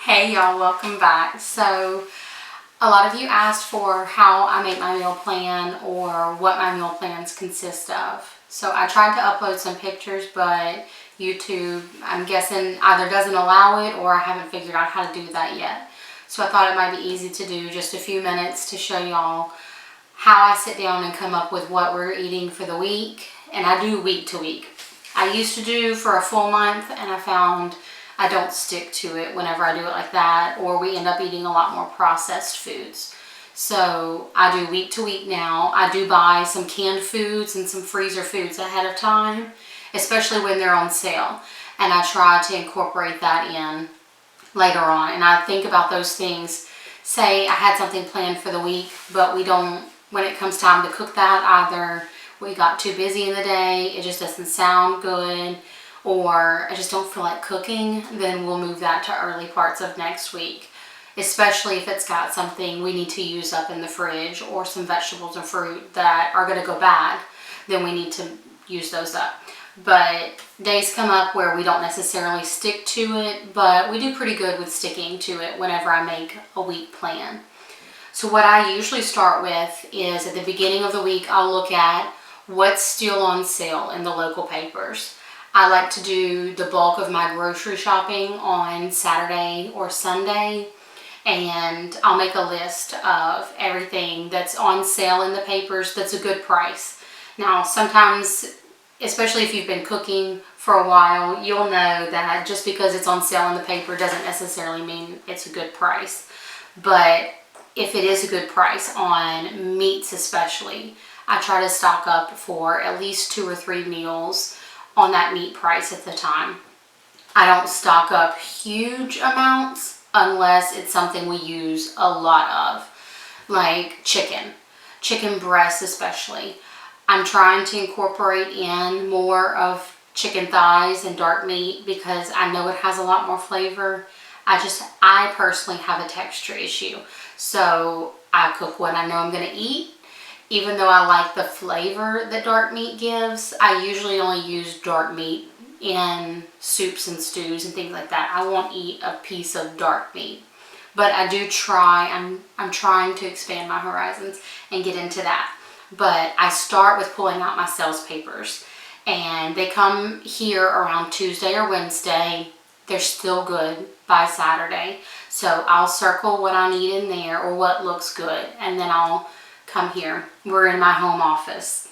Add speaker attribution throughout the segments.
Speaker 1: Hey y'all, welcome back. So a lot of you asked for how I make my meal plan or what my meal plans consist of. So I tried to upload some pictures, but YouTube, I'm guessing, either doesn't allow it or I haven't figured out how to do that yet. So I thought it might be easy to do just a few minutes to show y'all how I sit down and come up with what we're eating for the week. And I do week to week. I used to do for a full month, and I found I don't stick to it whenever I do it like that, or we end up eating a lot more processed foods. So I do week to week now. I do buy some canned foods and some freezer foods ahead of time, especially when they're on sale. And I try to incorporate that in later on. And I think about those things. Say I had something planned for the week, but we don't, when it comes time to cook that, either we got too busy in the day, it just doesn't sound good, or I just don't feel like cooking, then we'll move that to early parts of next week. Especially if it's got something we need to use up in the fridge or some vegetables and fruit that are going to go bad, then we need to use those up. But days come up where we don't necessarily stick to it, but we do pretty good with sticking to it whenever I make a week plan. So what I usually start with is at the beginning of the week, I'll look at what's still on sale in the local papers. I like to do the bulk of my grocery shopping on Saturday or Sunday, and I'll make a list of everything that's on sale in the papers that's a good price. Now, sometimes, especially if you've been cooking for a while, you'll know that just because it's on sale in the paper doesn't necessarily mean it's a good price. But if it is a good price on meats especially, I try to stock up for at least 2 or 3 meals on that meat price at the time. I don't stock up huge amounts unless it's something we use a lot of, like chicken breasts especially. I'm trying to incorporate in more of chicken thighs and dark meat because I know it has a lot more flavor. I personally have a texture issue, so I cook what I know I'm going to eat. Even though I like the flavor that dark meat gives, I usually only use dark meat in soups and stews and things like that. I won't eat a piece of dark meat. But I do try, I'm trying to expand my horizons and get into that. But I start with pulling out my sales papers. And they come here around Tuesday or Wednesday. They're still good by Saturday. So I'll circle what I need in there or what looks good. And then I'll come here. We're in my home office.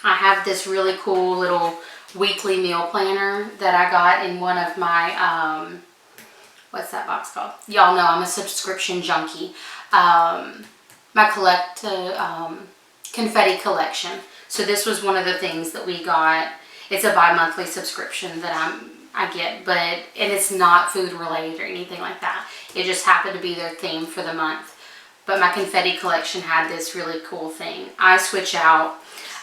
Speaker 1: I have this really cool little weekly meal planner that I got in one of my, what's that box called? Y'all know I'm a subscription junkie. My confetti collection. So this was one of the things that we got. It's a bi-monthly subscription that I get, and it's not food related or anything like that. It just happened to be their theme for the month. But my confetti collection had this really cool thing. I switch out.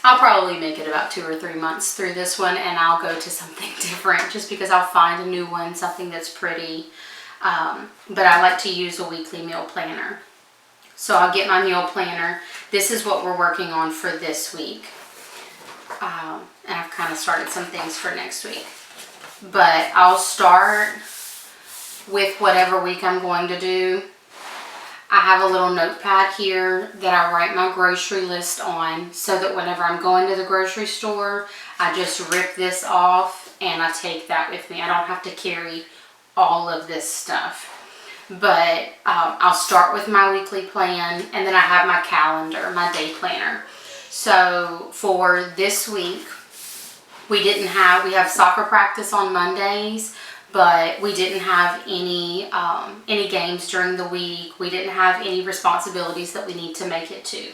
Speaker 1: I'll probably make it about 2 or 3 months through this one, and I'll go to something different just because I'll find a new one, something that's pretty. But I like to use a weekly meal planner. So I'll get my meal planner. This is what we're working on for this week. And I've kind of started some things for next week. But I'll start with whatever week I'm going to do. I have a little notepad here that I write my grocery list on so that whenever I'm going to the grocery store, I just rip this off and I take that with me. I don't have to carry all of this stuff. But I'll start with my weekly plan, and then I have my calendar, my day planner. So for this week, we have soccer practice on Mondays, but we didn't have any games during the week. We didn't have any responsibilities that we need to make it to.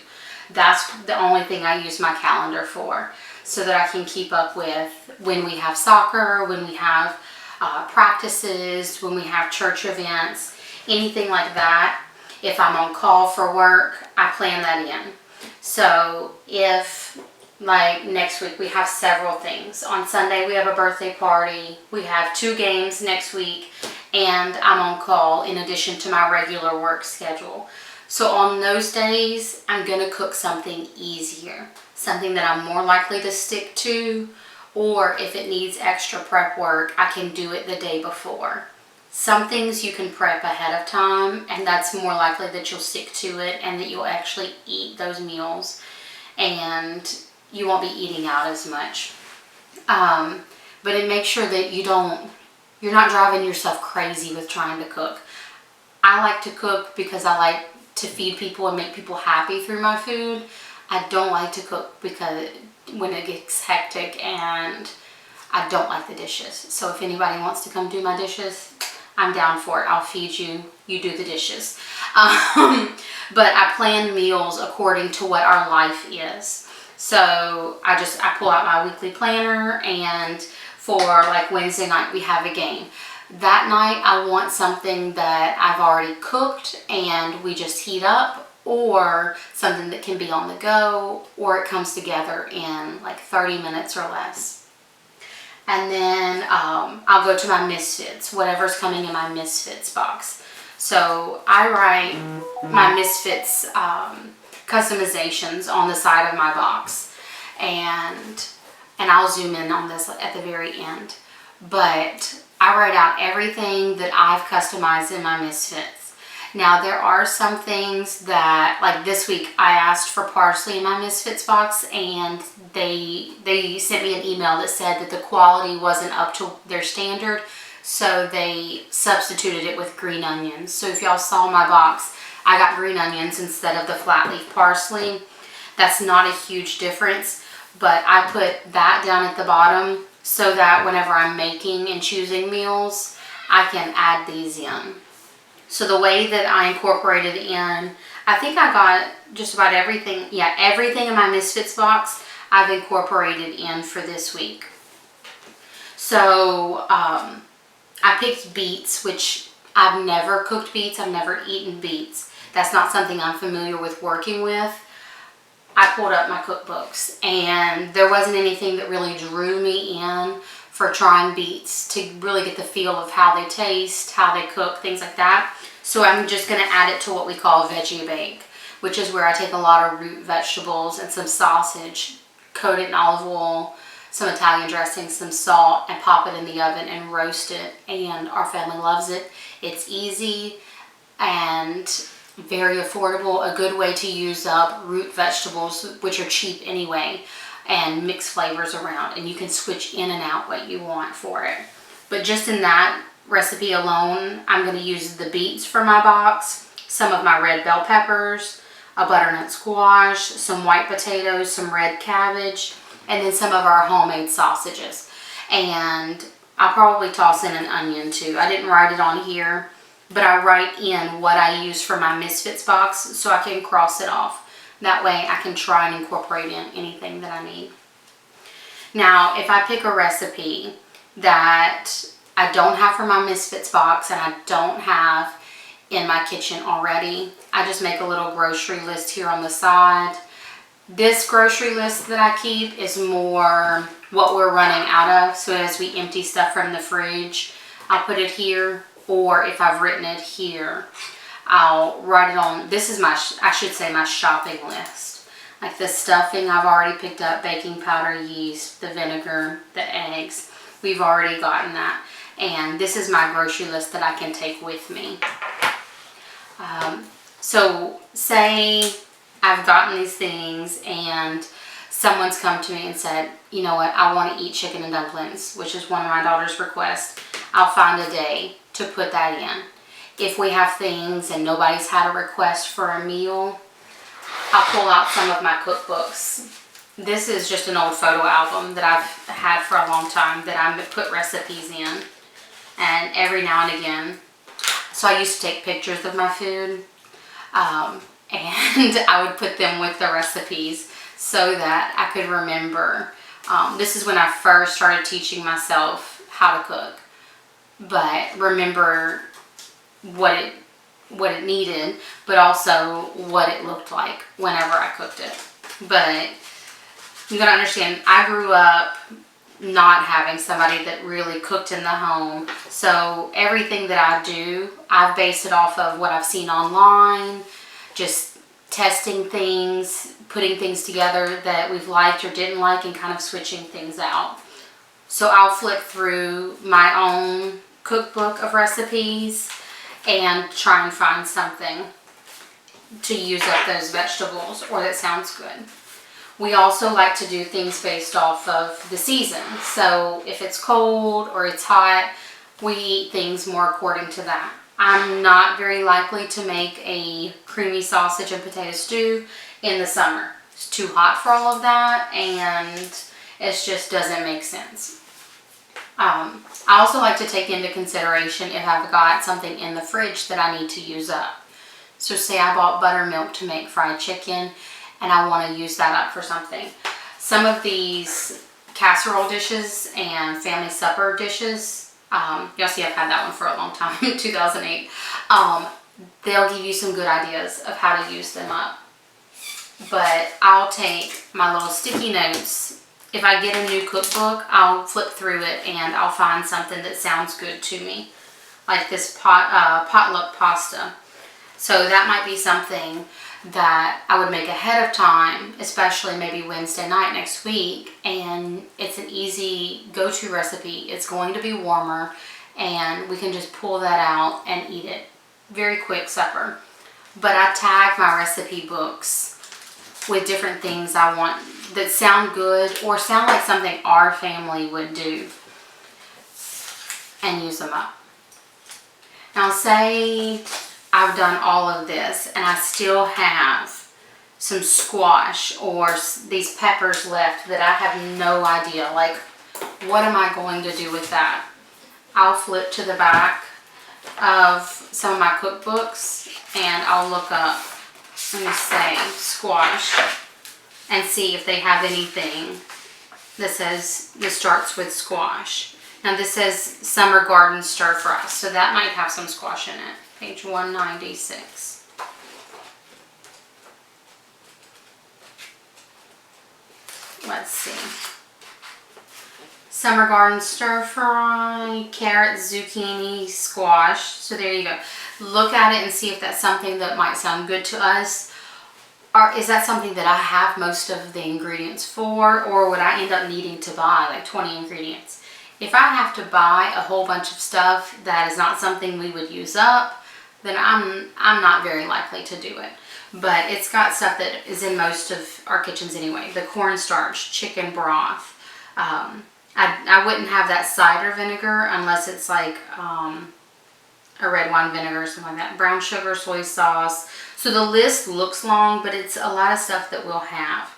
Speaker 1: That's the only thing I use my calendar for, so that I can keep up with when we have soccer, when we have practices, when we have church events, anything like that. If I'm on call for work, I plan that in. So if, like next week, we have several things. On Sunday, we have a birthday party. We have 2 games next week, and I'm on call in addition to my regular work schedule. So on those days, I'm going to cook something easier, something that I'm more likely to stick to, or if it needs extra prep work, I can do it the day before. Some things you can prep ahead of time, and that's more likely that you'll stick to it and that you'll actually eat those meals, and you won't be eating out as much. But it makes sure that you're not driving yourself crazy with trying to cook. I like to cook because I like to feed people and make people happy through my food. I don't like to cook because when it gets hectic and I don't like the dishes. So if anybody wants to come do my dishes, I'm down for it. I'll feed you. You do the dishes. But I plan meals according to what our life is. So I pull out my weekly planner, and for like Wednesday night we have a game. That night I want something that I've already cooked and we just heat up, or something that can be on the go, or it comes together in like 30 minutes or less. And then I'll go to my Misfits, whatever's coming in my Misfits box. So I write my Misfits customizations on the side of my box, and I'll zoom in on this at the very end. But I write out everything that I've customized in my Misfits. Now there are some things that, like this week, I asked for parsley in my Misfits box, and they sent me an email that said that the quality wasn't up to their standard, so they substituted it with green onions. So if y'all saw my box, I got green onions instead of the flat leaf parsley. That's not a huge difference, but I put that down at the bottom so that whenever I'm making and choosing meals, I can add these in. So the way that I incorporated in, I think I got just about everything. Yeah, everything in my Misfits box I've incorporated in for this week. So I picked beets, which I've never cooked beets. I've never eaten beets. That's not something I'm familiar with working with. I pulled up my cookbooks, and there wasn't anything that really drew me in for trying beets to really get the feel of how they taste, how they cook, things like that. So I'm just going to add it to what we call veggie bake, which is where I take a lot of root vegetables and some sausage, coat it in olive oil, some Italian dressing, some salt, and pop it in the oven and roast it. And our family loves it. It's easy and very affordable, a good way to use up root vegetables, which are cheap anyway, and mix flavors around, and you can switch in and out what you want for it. But just in that recipe alone, I'm going to use the beets for my box, some of my red bell peppers, a butternut squash, some white potatoes, some red cabbage, and then some of our homemade sausages. And I'll probably toss in an onion too. I didn't write it on here, but I write in what I use for my Misfits box so I can cross it off. That way I can try and incorporate in anything that I need. Now, if I pick a recipe that I don't have for my Misfits box and I don't have in my kitchen already, I just make a little grocery list here on the side. This grocery list that I keep is more what we're running out of. So as we empty stuff from the fridge, I'll put it here. Or if I've written it here, I'll write it on. This is my, I should say, my shopping list. Like the stuffing I've already picked up, baking powder, yeast, the vinegar, the eggs. We've already gotten that. And this is my grocery list that I can take with me. So say I've gotten these things and someone's come to me and said, you know what, I want to eat chicken and dumplings, which is one of my daughter's requests. I'll find a day to put that in. If we have things and nobody's had a request for a meal, I'll pull out some of my cookbooks. This is just an old photo album that I've had for a long time that I put recipes in. And every now and again, so I used to take pictures of my food, and I would put them with the recipes so that I could remember. This is when I first started teaching myself how to cook, but remember what it needed, but also what it looked like whenever I cooked it. But you gotta understand, I grew up not having somebody that really cooked in the home, so everything that I do, I've based it off of what I've seen online, just testing things, putting things together that we've liked or didn't like, and kind of switching things out. So I'll flip through my own cookbook of recipes and try and find something to use up those vegetables or that sounds good. We also like to do things based off of the season. So if it's cold or it's hot, we eat things more according to that. I'm not very likely to make a creamy sausage and potato stew in the summer. It's too hot for all of that, and it just doesn't make sense. I also like to take into consideration if I've got something in the fridge that I need to use up. So say I bought buttermilk to make fried chicken and I want to use that up for something. Some of these casserole dishes and family supper dishes, you'll see I've had that one for a long time, 2008. They'll give you some good ideas of how to use them up. But I'll take my little sticky notes. If I get a new cookbook, I'll flip through it and I'll find something that sounds good to me. Like this potluck pasta. So that might be something that I would make ahead of time, especially maybe Wednesday night next week. And it's an easy go-to recipe. It's going to be warmer and we can just pull that out and eat it. Very quick supper. But I tag my recipe books with different things I want that sound good or sound like something our family would do, and use them up. Now say I've done all of this and I still have some squash or these peppers left that I have no idea, like what am I going to do with that? I'll flip to the back of some of my cookbooks and I'll look up, let me say, squash, and see if they have anything that says this starts with squash. Now this says summer garden stir fry, so that might have some squash in it. Page 196. Let's see. Summer garden stir fry, carrot, zucchini, squash. So there you go. Look at it and see if that's something that might sound good to us. Or is that something that I have most of the ingredients for, or would I end up needing to buy like 20 ingredients? If I have to buy a whole bunch of stuff that is not something we would use up, then I'm not very likely to do it. But it's got stuff that is in most of our kitchens anyway. The cornstarch, chicken broth. I wouldn't have that cider vinegar unless it's like a red wine vinegar or something like that. Brown sugar, soy sauce. So the list looks long, but it's a lot of stuff that we'll have.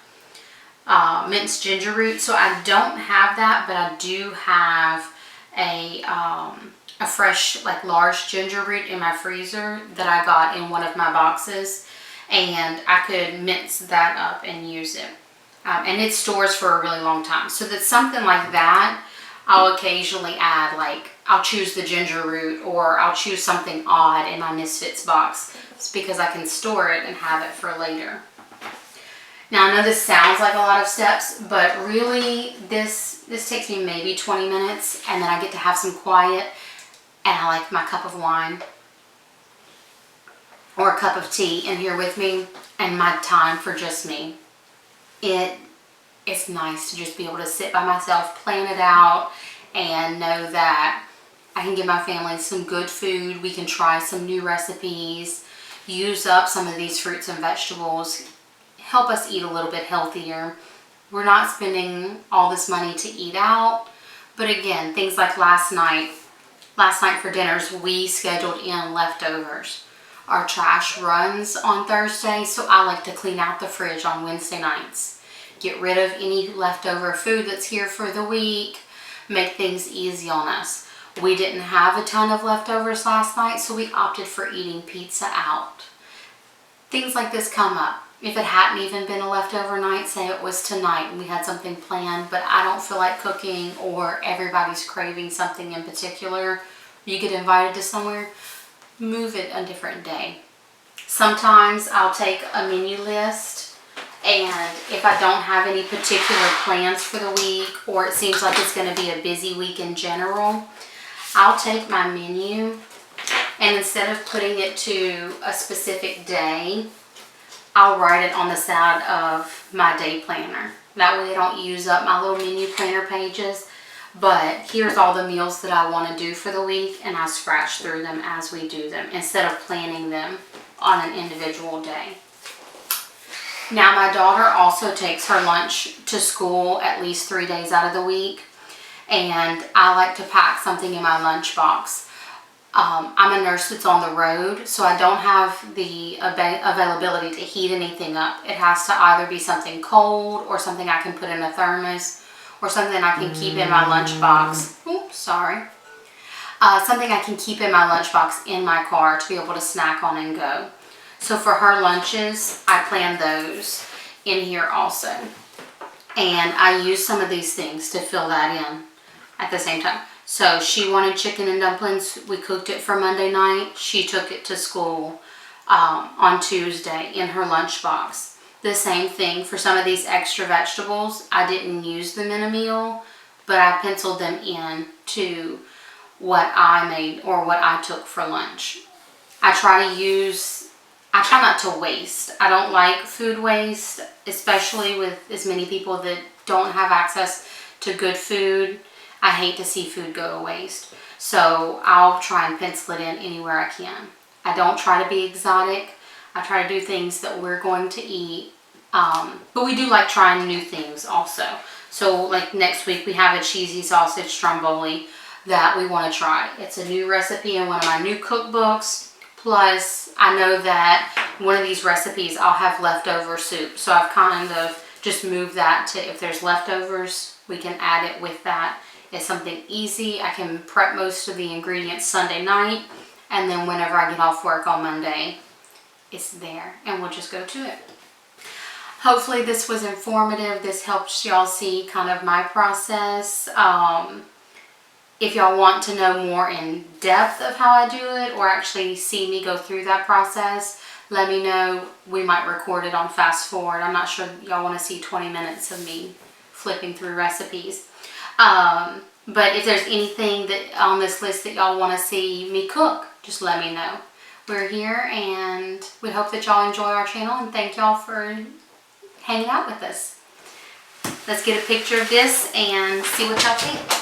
Speaker 1: Minced ginger root. So I don't have that, but I do have a fresh, like large ginger root in my freezer that I got in one of my boxes, and I could mince that up and use it. And it stores for a really long time. So that's something like that. I'll occasionally add, like, I'll choose the ginger root or I'll choose something odd in my Misfits box. It's because I can store it and have it for later. Now I know this sounds like a lot of steps, but really this takes me maybe 20 minutes, and then I get to have some quiet and I like my cup of wine or a cup of tea in here with me and my time for just me. It's nice to just be able to sit by myself, plan it out, and know that I can give my family some good food. We can try some new recipes, use up some of these fruits and vegetables, help us eat a little bit healthier. We're not spending all this money to eat out, but again, things like last night for dinners, we scheduled in leftovers. Our trash runs on Thursday, so I like to clean out the fridge on Wednesday nights. Get rid of any leftover food that's here for the week, make things easy on us. We didn't have a ton of leftovers last night, so we opted for eating pizza out. Things like this come up. If it hadn't even been a leftover night, say it was tonight and we had something planned, but I don't feel like cooking or everybody's craving something in particular, you get invited to somewhere, move it a different day. Sometimes I'll take a menu list, and if I don't have any particular plans for the week, or it seems like it's going to be a busy week in general, I'll take my menu and instead of putting it to a specific day, I'll write it on the side of my day planner. That way I don't use up my little menu planner pages. But here's all the meals that I want to do for the week, and I scratch through them as we do them instead of planning them on an individual day. Now my daughter also takes her lunch to school at least 3 days out of the week, and I like to pack something in my lunch box. I'm a nurse that's on the road, so I don't have the availability to heat anything up. It has to either be something cold or something I can put in a thermos or something I can keep in my lunch box. Oops, sorry. Something I can keep in my lunch box in my car to be able to snack on and go. So for her lunches, I plan those in here also. And I use some of these things to fill that in at the same time. So she wanted chicken and dumplings. We cooked it for Monday night. She took it to school on Tuesday in her lunchbox. The same thing for some of these extra vegetables. I didn't use them in a meal, but I penciled them in to what I made or what I took for lunch. I try not to waste. I don't like food waste, especially with as many people that don't have access to good food. I hate to see food go to waste. So I'll try and pencil it in anywhere I can. I don't try to be exotic. I try to do things that we're going to eat. But we do like trying new things also. So like next week we have a cheesy sausage stromboli that we want to try. It's a new recipe in one of my new cookbooks. Plus, I know that one of these recipes I'll have leftover soup. So I've kind of just moved that to, if there's leftovers, we can add it with that. It's something easy. I can prep most of the ingredients Sunday night, and then whenever I get off work on Monday, it's there, and we'll just go to it. Hopefully this was informative. This helps y'all see kind of my process. If y'all want to know more in depth of how I do it, or actually see me go through that process, let me know. We might record it on fast forward. I'm not sure y'all want to see 20 minutes of me flipping through recipes. But if there's anything that on this list that y'all want to see me cook, just let me know. We're here, and we hope that y'all enjoy our channel, and thank y'all for hanging out with us. Let's get a picture of this and see what y'all think.